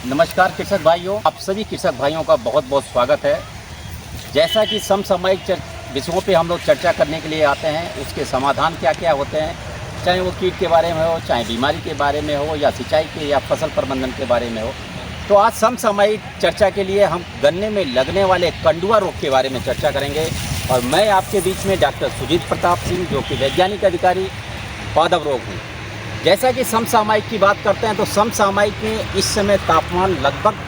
नमस्कार कृषक भाइयों, आप सभी कृषक भाइयों का बहुत बहुत स्वागत है। जैसा कि समसामयिक विषयों पे हम लोग चर्चा करने के लिए आते हैं, उसके समाधान क्या क्या होते हैं, चाहे वो कीट के बारे में हो, चाहे बीमारी के बारे में हो, या सिंचाई के या फसल प्रबंधन के बारे में हो। तो आज समसामयिक चर्चा के लिए हम गन्ने में लगने वाले कंडुआ रोग के बारे में चर्चा करेंगे। और मैं आपके बीच में डॉक्टर सुजीत प्रताप सिंह, जो कि वैज्ञानिक अधिकारी पादप रोग हूँ। जैसा कि समसामयिक की बात करते हैं तो समसामयिक में इस समय तापमान लगभग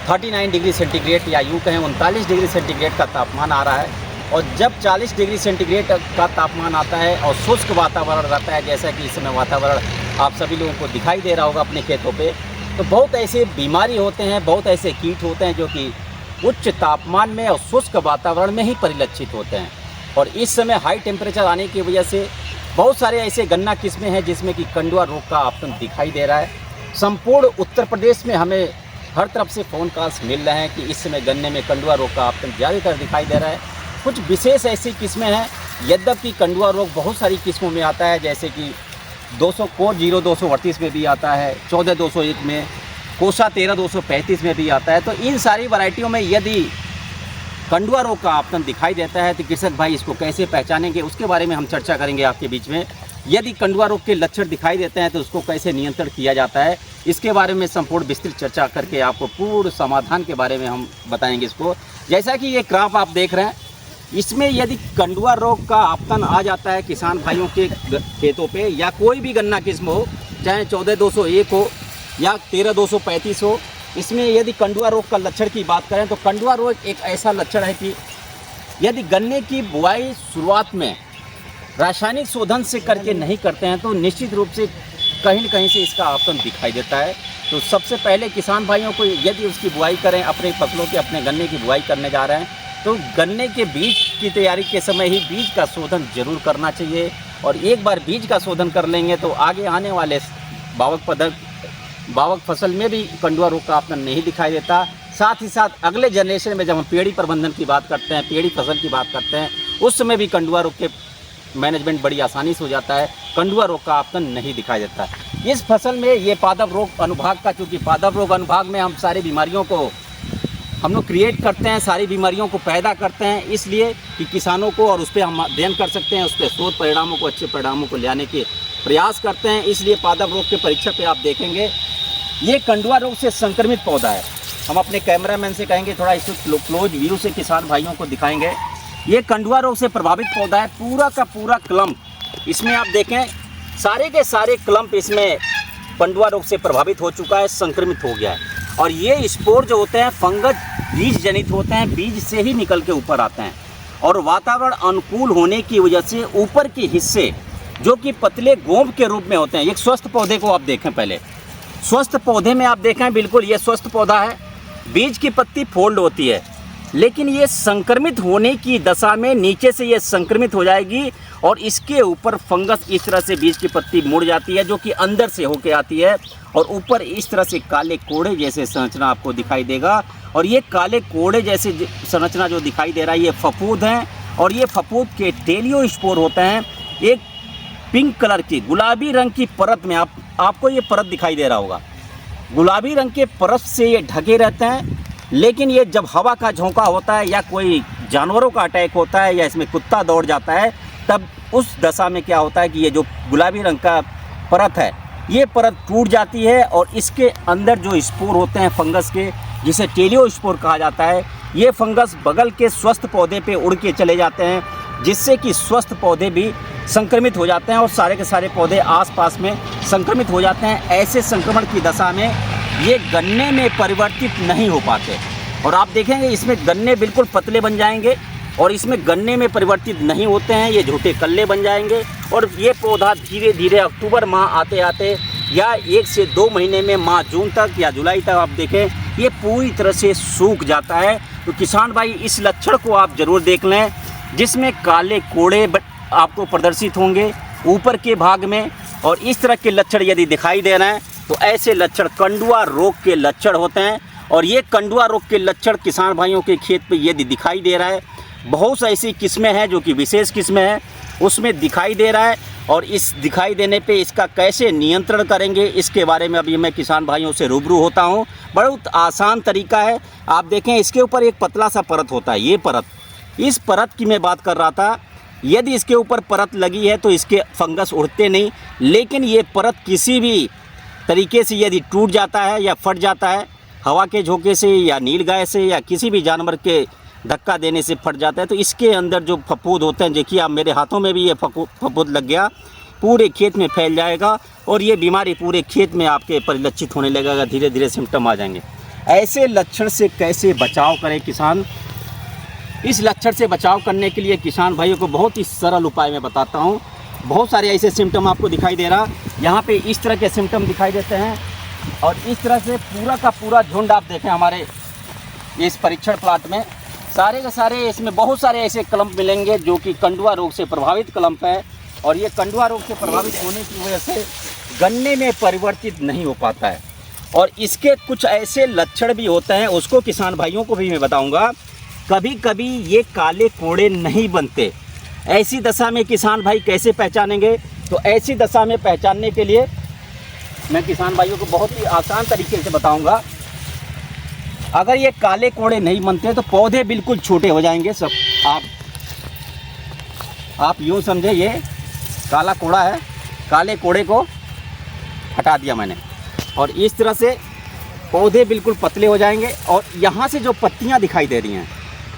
39 डिग्री सेंटीग्रेड या यूँ कहें 39 डिग्री सेंटीग्रेड का तापमान आ रहा है। और जब 40 डिग्री सेंटीग्रेड का तापमान आता है और शुष्क वातावरण रहता है, जैसा कि इस समय वातावरण आप सभी लोगों को दिखाई दे रहा होगा अपने खेतों पे, तो बहुत ऐसे बीमारी होते हैं, बहुत ऐसे कीट होते हैं जो कि उच्च तापमान में और शुष्क वातावरण में ही परिलक्षित होते हैं। और इस समय हाई टेम्परेचर आने की वजह से बहुत सारे ऐसे गन्ना किस्में हैं जिसमें कि कंडुआ रोग का आपतन दिखाई दे रहा है। संपूर्ण उत्तर प्रदेश में हमें हर तरफ से फ़ोन कॉल्स मिल रहे हैं कि इस समय गन्ने में कंडुआ रोग का आपतन ज़्यादातर दिखाई दे रहा है। कुछ विशेष ऐसी किस्में हैं, यद्यपि कंडुआ रोग बहुत सारी किस्मों में आता है, जैसे कि 200 कोर 0238 में भी आता है, 14201 में, कोसा 13235 में भी आता है। तो इन सारी वैरायटियों में यदि कंडुआ रोग का आपतन दिखाई देता है तो कृषक भाई इसको कैसे पहचानेंगे, उसके बारे में हम चर्चा करेंगे आपके बीच में। यदि कंडुआ रोग के लक्षण दिखाई देते हैं तो उसको कैसे नियंत्रण किया जाता है, इसके बारे में संपूर्ण विस्तृत चर्चा करके आपको पूर्ण समाधान के बारे में हम बताएंगे इसको। जैसा कि ये ग्राफ आप देख रहे हैं, इसमें यदि कंडुआ रोग का आपतन आ जाता है किसान भाइयों के खेतों पे, या कोई भी गन्ना किस्म हो, चाहे 14201 हो या 13235 हो, इसमें यदि कंडुआ रोग का लक्षण की बात करें तो कंडुआ रोग एक ऐसा लक्षण है कि यदि गन्ने की बुआई शुरुआत में रासायनिक शोधन से करके नहीं करते हैं तो निश्चित रूप से कहीं न कहीं से इसका आपतन दिखाई देता है। तो सबसे पहले किसान भाइयों को यदि उसकी बुआई करें, अपने फसलों के अपने गन्ने की बुआई करने जा रहे हैं, तो गन्ने के बीज की तैयारी के समय ही बीज का शोधन जरूर करना चाहिए। और एक बार बीज का शोधन कर लेंगे तो आगे आने वाले बावक फसल में भी कंडुआ रोग का आपतन नहीं दिखाई देता। साथ ही साथ अगले जनरेशन में जब हम पेड़ी प्रबंधन की बात करते हैं, पेड़ी फसल की बात करते हैं, उस समय भी कंडुआ रोग के मैनेजमेंट बड़ी आसानी से हो जाता है, कंडुआ रोग का आपतन नहीं दिखाई देता। इस फसल में ये पादप रोग अनुभाग का, चूँकि पादप रोग अनुभाग में हम सारी बीमारियों को हम लोग क्रिएट करते हैं, सारी बीमारियों को पैदा करते हैं, इसलिए कि किसानों को और उस पर हम अध्ययन कर सकते हैं, उस पर शोध परिणामों को, अच्छे परिणामों को लाने के प्रयास करते हैं। इसलिए पादप रोग के परीक्षा पे आप देखेंगे ये कंडुआ रोग से संक्रमित पौधा है। हम अपने कैमरामैन से कहेंगे थोड़ा इसको क्लोज व्यू से किसान भाइयों को दिखाएंगे। ये कंडुआ रोग से प्रभावित पौधा है, पूरा का पूरा क्लम्प, इसमें आप देखें सारे के सारे क्लम्प इसमें कंडुआ रोग से प्रभावित हो चुका है, संक्रमित हो गया है। और ये स्पोर जो होते हैं फंगस बीज जनित होते हैं, बीज से ही निकल के ऊपर आते हैं। और वातावरण अनुकूल होने की वजह से ऊपर के हिस्से जो कि पतले गोंद के रूप में होते हैं, एक स्वस्थ पौधे को आप देखें, पहले स्वस्थ पौधे में आप देखें, बिल्कुल ये स्वस्थ पौधा है, बीज की पत्ती फोल्ड होती है, लेकिन ये संक्रमित होने की दशा में नीचे से ये संक्रमित हो जाएगी और इसके ऊपर फंगस इस तरह से बीज की पत्ती मुड़ जाती है, जो कि अंदर से होके आती है और ऊपर इस तरह से काले कोड़े जैसे संरचना आपको दिखाई देगा। और ये काले कोड़े जैसे संरचना जो दिखाई दे रहा है, ये फफूद हैं। और ये फफूद के टेलियोस्पोर होते हैं, एक पिंक कलर की गुलाबी रंग की परत में आपको ये परत दिखाई दे रहा होगा, गुलाबी रंग के परत से ये ढके रहते हैं। लेकिन ये जब हवा का झोंका होता है या कोई जानवरों का अटैक होता है या इसमें कुत्ता दौड़ जाता है, तब उस दशा में क्या होता है कि ये जो गुलाबी रंग का परत है, ये परत टूट जाती है और इसके अंदर जो स्पोर होते हैं फंगस के, जिसे टेलियोस्पोर कहा जाता है, ये फंगस बगल के स्वस्थ पौधे पे उड़ के चले जाते हैं, जिससे कि स्वस्थ पौधे भी संक्रमित हो जाते हैं और सारे के सारे पौधे आसपास में संक्रमित हो जाते हैं। ऐसे संक्रमण की दशा में ये गन्ने में परिवर्तित नहीं हो पाते और आप देखेंगे इसमें गन्ने बिल्कुल पतले बन जाएंगे और इसमें गन्ने में परिवर्तित नहीं होते हैं, ये झूठे कल्ले बन जाएंगे। और ये पौधा धीरे धीरे अक्टूबर माह आते आते या 1 से 2 महीने में माह जून तक या जुलाई तक आप देखें ये पूरी तरह से सूख जाता है। तो किसान भाई इस लक्षण को आप ज़रूर देख लें, जिसमें काले कोड़े आपको प्रदर्शित होंगे ऊपर के भाग में। और इस तरह के लक्षण यदि दिखाई दे रहे हैं तो ऐसे लक्षण कंडुआ रोग के लक्षण होते हैं। और ये कंडुआ रोग के लक्षण किसान भाइयों के खेत पे यदि दिखाई दे रहा है, बहुत सी ऐसी किस्में हैं जो कि विशेष किस्में हैं, उसमें दिखाई दे रहा है और इस दिखाई देने पे इसका कैसे नियंत्रण करेंगे, इसके बारे में अभी मैं किसान भाइयों से रूबरू होता हूँ। बहुत आसान तरीका है। आप देखें, इसके ऊपर एक पतला सा परत होता है, ये परत, इस परत की मैं बात कर रहा था। यदि इसके ऊपर परत लगी है तो इसके फंगस उड़ते नहीं, लेकिन ये परत किसी भी तरीके से यदि टूट जाता है या फट जाता है, हवा के झोंके से या नीलगाय से या किसी भी जानवर के धक्का देने से फट जाता है, तो इसके अंदर जो फफूंद होते हैं, देखिए आप मेरे हाथों में भी ये फफूंद लग गया, पूरे खेत में फैल जाएगा और ये बीमारी पूरे खेत में आपके परिलक्षित होने लगेगा। धीरे धीरे सिम्टम आ जाएंगे। ऐसे लक्षण से कैसे बचाव करें किसान? इस लक्षण से बचाव करने के लिए किसान भाइयों को बहुत ही सरल उपाय मैं बताता हूँ। बहुत सारे ऐसे सिम्टम आपको दिखाई दे रहा, यहाँ पे इस तरह के सिम्टम दिखाई देते हैं और इस तरह से पूरा का पूरा झुंड आप देखें हमारे इस परीक्षण प्लाट में, सारे के सारे इसमें बहुत सारे ऐसे क्लम्प मिलेंगे जो कि कंडुआ रोग से प्रभावित क्लम्प है। और ये कंडुआ रोग से प्रभावित होने की वजह से गन्ने में परिवर्तित नहीं हो पाता है। और इसके कुछ ऐसे लक्षण भी होते हैं, उसको किसान भाइयों को भी मैं बताऊंगा। कभी कभी ये काले कोड़े नहीं बनते। ऐसी दशा में किसान भाई कैसे पहचानेंगे? तो ऐसी दशा में पहचानने के लिए मैं किसान भाइयों को बहुत ही आसान तरीके से बताऊंगा। अगर ये काले कोड़े नहीं बनते तो पौधे बिल्कुल छोटे हो जाएंगे। सब आप यूँ समझे, ये काला कोड़ा है, काले कोड़े को हटा दिया मैंने और इस तरह से पौधे बिल्कुल पतले हो जाएंगे। और यहाँ से जो पत्तियाँ दिखाई दे रही हैं,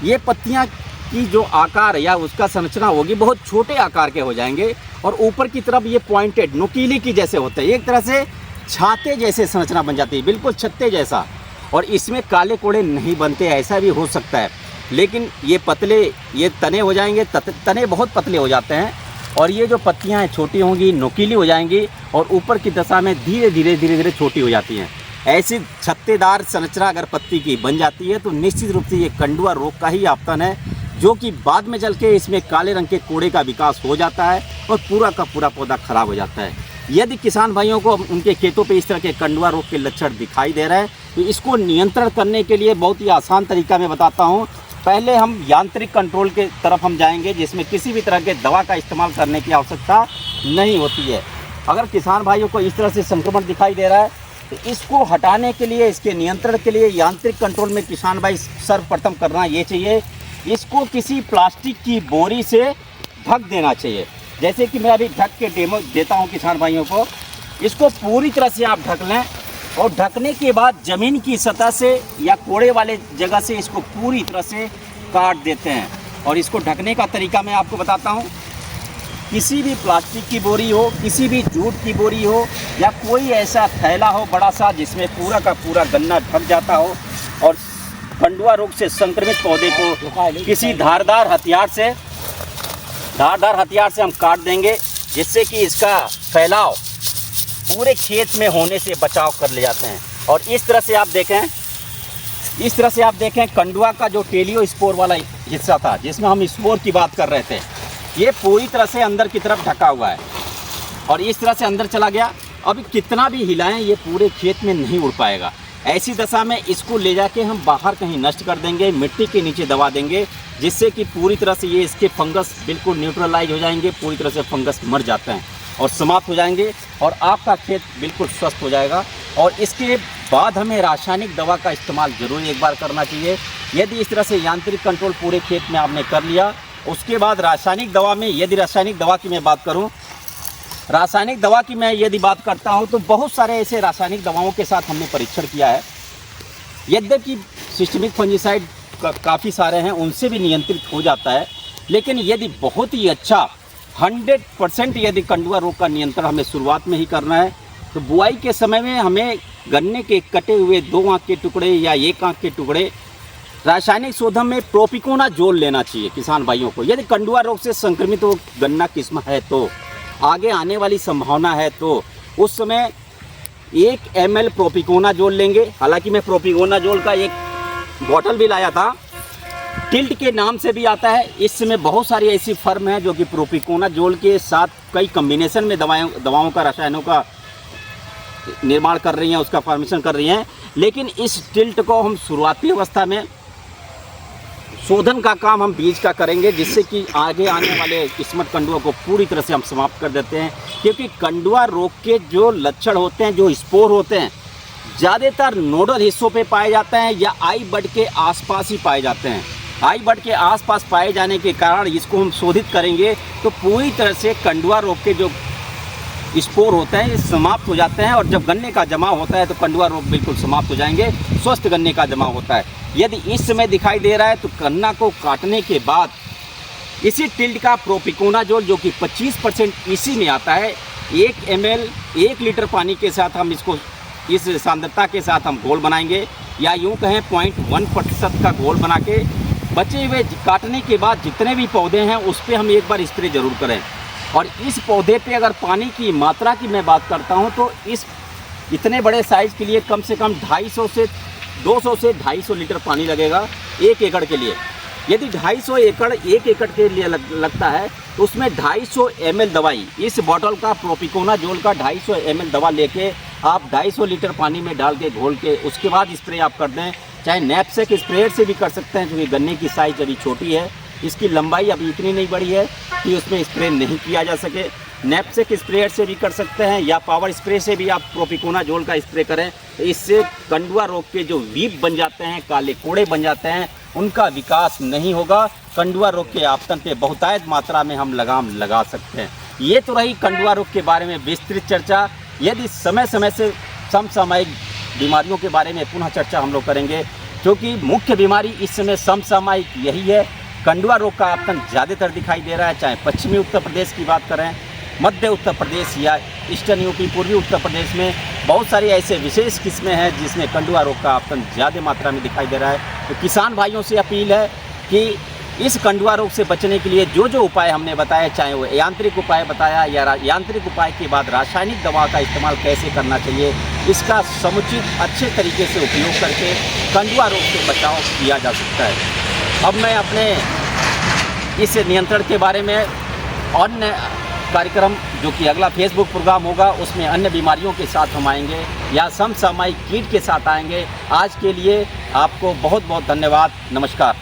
ये पत्तियाँ की जो आकार या उसका संरचना होगी बहुत छोटे आकार के हो जाएंगे और ऊपर की तरफ ये पॉइंटेड नुकीली की जैसे होते हैं, एक तरह से छाते जैसे संरचना बन जाती है, बिल्कुल छत्ते जैसा। और इसमें काले कोड़े नहीं बनते, ऐसा भी हो सकता है, लेकिन ये पतले, ये तने हो जाएंगे, तने बहुत पतले हो जाते हैं और ये जो पत्तियां हैं छोटी होंगी, नुकीली हो जाएंगी और ऊपर की दशा में धीरे धीरे छोटी हो जाती हैं। ऐसी छत्तेदार संरचना अगर पत्ती की बन जाती है तो निश्चित रूप से ये कंडुआ रोग का ही आपतन है, जो कि बाद में चल के इसमें काले रंग के कोड़े का विकास हो जाता है और पूरा का पूरा पौधा खराब हो जाता है। यदि किसान भाइयों को उनके खेतों पे इस तरह के कंडुआ रोग के लक्षण दिखाई दे रहे हैं तो इसको नियंत्रण करने के लिए बहुत ही आसान तरीका मैं बताता हूँ। पहले हम यांत्रिक कंट्रोल के तरफ हम जाएंगे, जिसमें किसी भी तरह के दवा का इस्तेमाल करने की आवश्यकता नहीं होती है। अगर किसान भाइयों को इस तरह से संक्रमण दिखाई दे रहा है तो इसको हटाने के लिए, इसके नियंत्रण के लिए यांत्रिक कंट्रोल में किसान भाई सर्वप्रथम करना ये चाहिए, इसको किसी प्लास्टिक की बोरी से ढक देना चाहिए। जैसे कि मैं अभी ढक के डेमो देता हूँ किसान भाइयों को। इसको पूरी तरह से आप ढक लें और ढकने के बाद ज़मीन की सतह से या कोड़े वाले जगह से इसको पूरी तरह से काट देते हैं। और इसको ढकने का तरीका मैं आपको बताता हूँ। किसी भी प्लास्टिक की बोरी हो, किसी भी जूट की बोरी हो या कोई ऐसा थैला हो बड़ा सा जिसमें पूरा का पूरा गन्ना ढक जाता हो और कंडुआ रोग से संक्रमित पौधे को किसी धारदार हथियार से हम काट देंगे, जिससे कि इसका फैलाव पूरे खेत में होने से बचाव कर ले जाते हैं। और इस तरह से आप देखें कंडुआ का जो टेलियो स्पोर वाला हिस्सा था जिसमें हम स्पोर की बात कर रहे थे, ये पूरी तरह से अंदर की तरफ ढका हुआ है और इस तरह से अंदर चला गया। अभी कितना भी हिलाएं ये पूरे खेत में नहीं उड़ पाएगा। ऐसी दशा में इसको ले जाके हम बाहर कहीं नष्ट कर देंगे, मिट्टी के नीचे दबा देंगे, जिससे कि पूरी तरह से ये इसके फंगस बिल्कुल न्यूट्रलाइज हो जाएंगे, पूरी तरह से फंगस मर जाते हैं और समाप्त हो जाएंगे और आपका खेत बिल्कुल स्वस्थ हो जाएगा। और इसके बाद हमें रासायनिक दवा का इस्तेमाल ज़रूर एक बार करना चाहिए। यदि इस तरह से यांत्रिक कंट्रोल पूरे खेत में आपने कर लिया, उसके बाद रासायनिक दवा में, यदि रासायनिक दवा की मैं बात करूं, रासायनिक दवा की मैं यदि बात करता हूं तो बहुत सारे ऐसे रासायनिक दवाओं के साथ हमने परीक्षण किया है। यद्यपि सिस्टमिक फंजीसाइड काफ़ी सारे हैं, उनसे भी नियंत्रित हो जाता है, लेकिन यदि बहुत ही अच्छा 100% यदि कंडुआ रोग का नियंत्रण हमें शुरुआत में ही करना है तो बुआई के समय में हमें गन्ने के कटे हुए 2 आंख के टुकड़े या 1 आंख के टुकड़े रासायनिक शोधन में प्रोपिकोनाजोल लेना चाहिए किसान भाइयों को। यदि कंडुआ रोग से संक्रमित वो गन्ना किस्म है तो आगे आने वाली संभावना है तो उस समय 1 ml प्रोपिकोनाजोल लेंगे। हालांकि मैं प्रोपिकोनाजोल का एक बॉटल भी लाया था, टिल्ट के नाम से भी आता है। इस समय बहुत सारी ऐसी फर्म हैं जो कि प्रोपिकोनाजोल के साथ कई कम्बिनेशन में दवाओं का, रसायनों का निर्माण कर रही हैं, उसका फॉर्मेशन कर रही हैं। लेकिन इस टिल्ट को हम शुरुआती अवस्था में शोधन का काम हम बीज का करेंगे, जिससे कि आगे आने वाले किस्मत कंडुआ को पूरी तरह से हम समाप्त कर देते हैं। क्योंकि कंडुआ रोग के जो लक्षण होते हैं, जो स्पोर होते हैं, ज़्यादातर नोडल हिस्सों पे पाए जाते हैं या आई बड के आसपास ही पाए जाते हैं। आई बड के आसपास पाए जाने के कारण इसको हम शोधित करेंगे तो पूरी तरह से कंडुआ रोग के जो स्पोर होते हैं ये समाप्त हो जाते हैं। और जब गन्ने का जमाव होता है तो कंडुआ रोग बिल्कुल समाप्त हो जाएंगे, स्वस्थ गन्ने का जमाव होता है। यदि इस समय दिखाई दे रहा है तो गन्ना को काटने के बाद इसी टिल्ड का प्रोपिकोनाजोल जो कि 25% इसी में आता है, 1 ml 1 लीटर पानी के साथ हम इसको इस सांद्रता के साथ हम घोल बनाएंगे, या यूँ कहें 0.1% का घोल बना के बचे हुए काटने के बाद जितने भी पौधे हैं उस पर हम एक बार स्प्रे ज़रूर करें। और इस पौधे पे अगर पानी की मात्रा की मैं बात करता हूँ तो इस इतने बड़े साइज़ के लिए कम से कम 250 से 250 लीटर पानी लगेगा 1 एकड़ के लिए। यदि 250 एकड़ 1 एकड़ के लिए लगता है तो उसमें 250 ml दवाई, इस बॉटल का प्रोपिकोनाजोल का 250 ml दवा लेके आप 250 लीटर पानी में डाल के घोल के उसके बाद स्प्रे आप कर दें। चाहे नैपसेक स्प्रेयर से भी कर सकते हैं, क्योंकि गन्ने की साइज़ अभी छोटी है, इसकी लंबाई अभी इतनी नहीं बड़ी है कि उसमें स्प्रे नहीं किया जा सके। नैपसेक स्प्रेयर से भी कर सकते हैं या पावर स्प्रे से भी आप प्रोपिकोनाजोल का स्प्रे करें। तो इससे कंडुआ रोग के जो वीप बन जाते हैं, काले कोड़े बन जाते हैं, उनका विकास नहीं होगा। कंडुआ रोग के आपतन पे बहुतायत मात्रा में हम लगाम लगा सकते हैं। ये तो रही कंडुआ रोग के बारे में विस्तृत चर्चा। यदि समय समय से समसामयिक बीमारियों के बारे में पुनः चर्चा हम लोग करेंगे, क्योंकि मुख्य बीमारी इस समय समसामयिक यही है। कंडुआ रोग का आपतन ज़्यादातर दिखाई दे रहा है, चाहे पश्चिमी उत्तर प्रदेश की बात करें, मध्य उत्तर प्रदेश या ईस्टर्न यूपी, पूर्वी उत्तर प्रदेश में बहुत सारी ऐसे विशेष किस्में हैं जिसमें कंडुआ रोग का आपतन ज़्यादा मात्रा में दिखाई दे रहा है। तो किसान भाइयों से अपील है कि इस कंडुआ रोग से बचने के लिए जो जो उपाय हमने बताए, चाहे वो यांत्रिक उपाय बताया या यांत्रिक उपाय के बाद रासायनिक दवा का इस्तेमाल कैसे करना चाहिए, इसका समुचित अच्छे तरीके से उपयोग करके कंडुआ रोग से बचाव किया जा सकता है। अब मैं अपने इस नियंत्रण के बारे में अन्य कार्यक्रम जो कि अगला फेसबुक प्रोग्राम होगा उसमें अन्य बीमारियों के साथ हम आएंगे या समसामयिक कीट के साथ आएंगे। आज के लिए आपको बहुत बहुत धन्यवाद। नमस्कार।